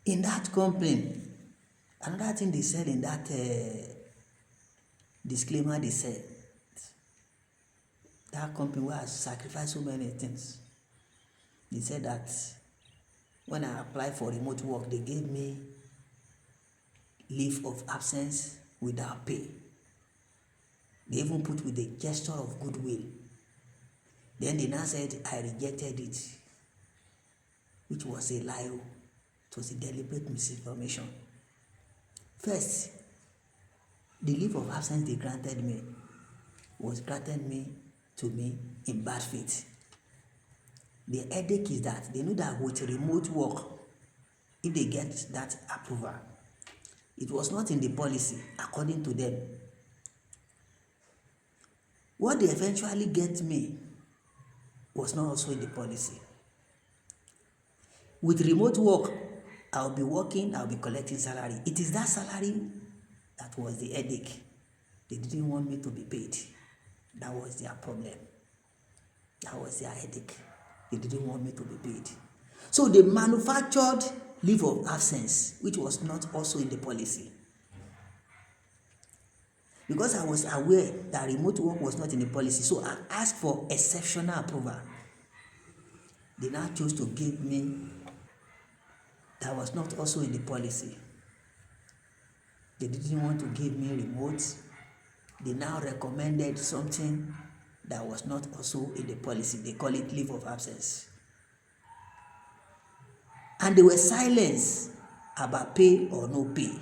In that complaint, another thing they said in that disclaimer, they said that company who has sacrificed so many things. They said that when I applied for remote work, they gave me leave of absence without pay. They even put with a gesture of goodwill. Then they now said I rejected it, which was a lie. It was a deliberate misinformation. First, the leave of absence they granted me was granted to me in bad faith. The headache is that they know that with remote work, if they get that approval, it was not in the policy according to them. What they eventually get me was not also in the policy. With remote work, I'll be working, I'll be collecting salary. It is that salary that was the headache. They didn't want me to be paid. That was their problem. That was their headache. They didn't want me to be paid. So they manufactured leave of absence, which was not also in the policy. Because I was aware that remote work was not in the policy, so I asked for exceptional approval. They now chose to give me that was not also in the policy. They didn't want to give me remote. They now recommended something that was not also in the policy. They call it leave of absence. And they were silent about pay or no pay.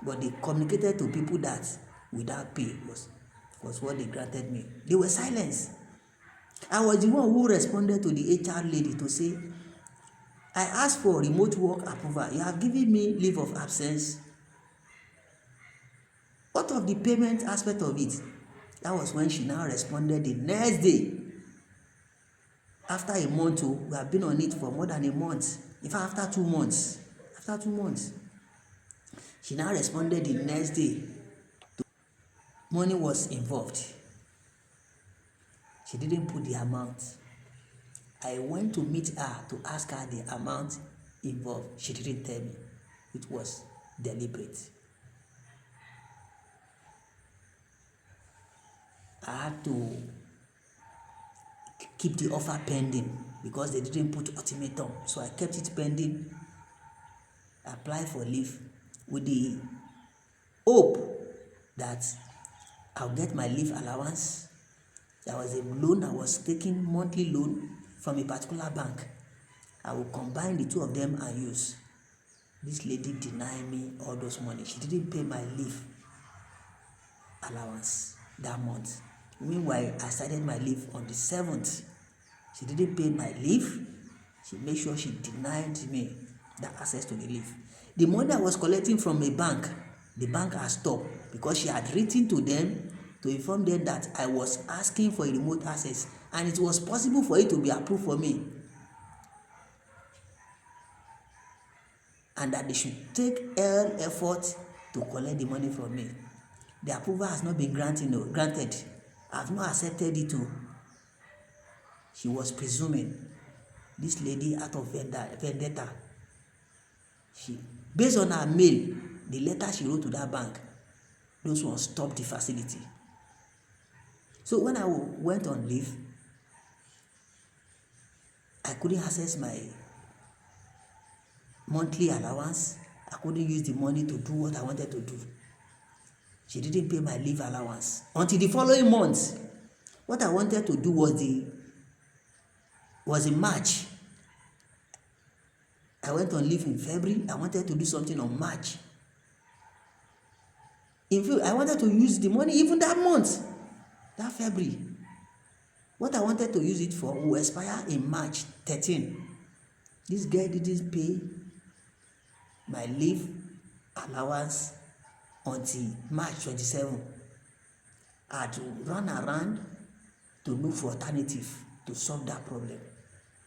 But they communicated to people that without pay was what they granted me. They were silent. I was the one who responded to the HR lady to say, I asked for remote work approval. You have given me leave of absence. What of the payment aspect of it? That was when she now responded the next day. After a month, we have been on it for more than a month. In fact, after 2 months. She now responded the next day. Money was involved. She didn't put the amount. I went to meet her to ask her the amount involved. She didn't tell me. It was deliberate. I had to keep the offer pending because they didn't put ultimatum. So I kept it pending. I applied for leave with the hope that I'll get my leave allowance. There was a loan I was taking, monthly loan from a particular bank. I will combine the two of them and use. This lady denied me all those money. She didn't pay my leave allowance that month. Meanwhile, I started my leave on the 7th. She didn't pay my leave. She made sure she denied me the access to the leave. The money I was collecting from a bank, the bank has stopped because she had written to them to inform them that I was asking for a remote access and it was possible for it to be approved for me. And that they should take all effort to collect the money from me. The approval has not been granted. I have not accepted it too. She was presuming. This lady out of vendetta. Based on her mail, the letter she wrote to that bank, those ones stopped the facility. So when I went on leave, I couldn't access my monthly allowance. I couldn't use the money to do what I wanted to do. She didn't pay my leave allowance until the following month. What I wanted to do was in March. I went on leave in February. I wanted to do something on March. In fact, I wanted to use the money even that month, that February. What I wanted to use it for will expire in March 13. This girl didn't pay my leave allowance until March 27. I had to run around to look for alternative to solve that problem.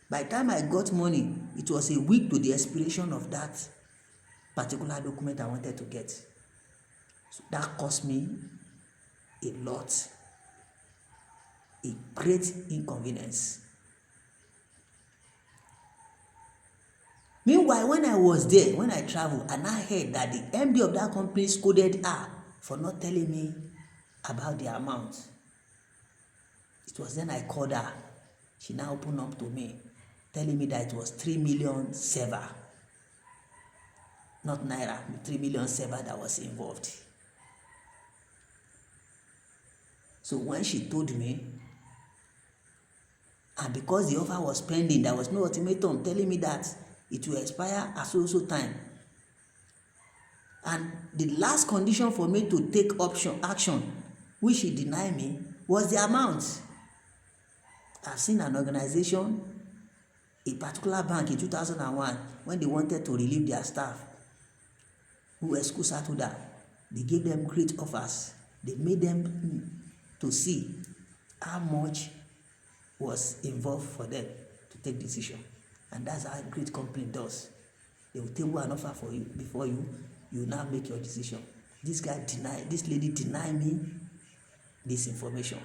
By the time I got money, it was a week to the expiration of that particular document I wanted to get. So that cost me a lot, a great inconvenience. Meanwhile, when I was there, when I traveled, and I heard that the MD of that company scolded her for not telling me about the amount. It was then I called her. She now opened up to me, telling me that it was 3 million server, not naira, 3 million server that was involved. So when she told me, and because the offer was pending, there was no ultimatum telling me that it will expire at so time. And the last condition for me to take action, which she denied me, was the amount. I've seen an organization, a particular bank in 2001, when they wanted to relieve their staff who were school settled out, they gave them great offers. They made them to see how much was involved for them to take decision. And that's how a great company does. They will table an offer for you before you now make your decision. This lady denied me this information.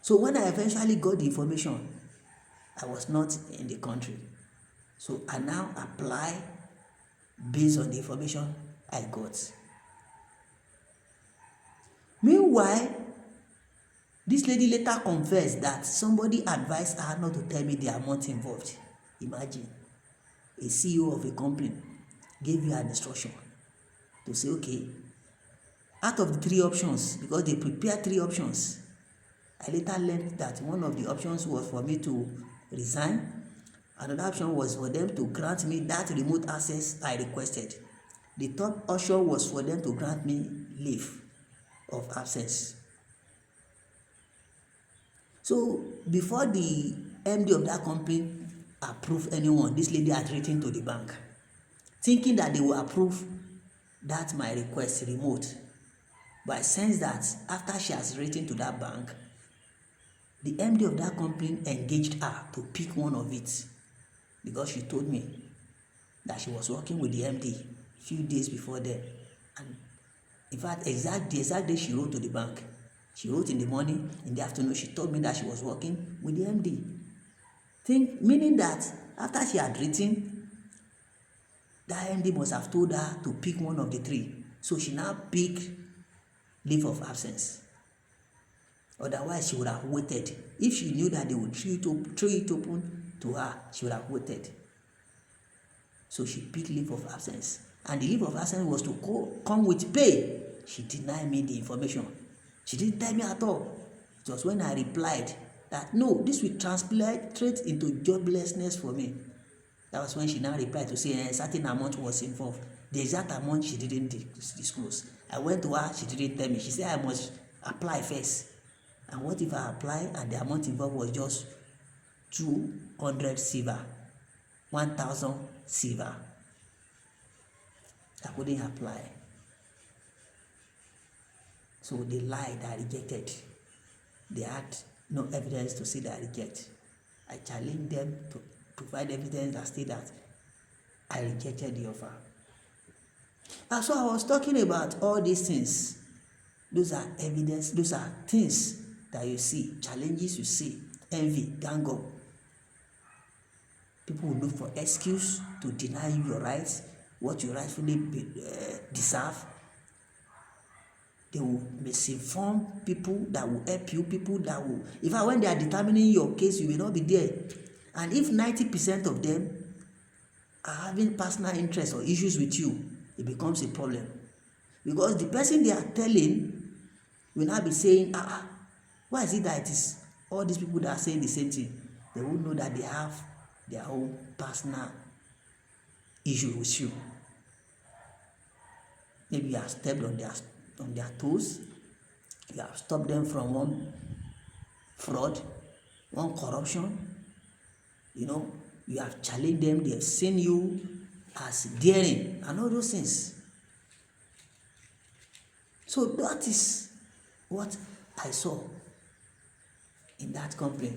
So when I eventually got the information, I was not in the country. So I now apply based on the information I got. Meanwhile, this lady later confessed that somebody advised her not to tell me the amount involved. Imagine, a CEO of a company gave you an instruction to say, okay, out of the 3 options, because they prepared 3 options, I later learned that one of the options was for me to resign. Another option was for them to grant me that remote access I requested. The third option was for them to grant me leave of absence. So before the MD of that company approved anyone, this lady had written to the bank, thinking that they will approve that my request remote. But I sense that after she has written to that bank, the MD of that company engaged her to pick one of it, because she told me that she was working with the MD a few days before then. And in fact, the exact day she wrote to the bank, she wrote in the morning, in the afternoon, she told me that she was working with the MD. Meaning that after she had written, that MD must have told her to pick one of the 3. So she now picked leave of absence. Otherwise, she would have waited. If she knew that they would throw it open to her, she would have waited. So she picked leave of absence. And the leave of absence was to come with pay. She denied me the information. She didn't tell me at all. It was when I replied that, no, this will translate into joblessness for me. That was when she now replied to say a certain amount was involved. The exact amount she didn't disclose. I went to her, she didn't tell me. She said I must apply first. And what if I apply and the amount involved was just 200 silver, 1,000 silver? I couldn't apply. So they lied, I rejected. They had no evidence to say that I reject. I challenged them to provide evidence that state that I rejected the offer. And so I was talking about all these things. Those are evidence, those are things that you see, challenges you see, envy, gang up. People will look for excuse to deny you your rights, what you rightfully deserve. They will misinform people that will help you, people that will, in fact, when they are determining your case, you will not be there. And if 90% of them are having personal interest or issues with you, it becomes a problem. Because the person they are telling will not be saying, why is it that it is all these people that are saying the same thing? They will know that they have their own personal issue with you. Maybe you have stepped on their toes. You have stopped them from one fraud, one corruption. You have challenged them. They have seen you as daring and all those things. So that is what I saw in that company.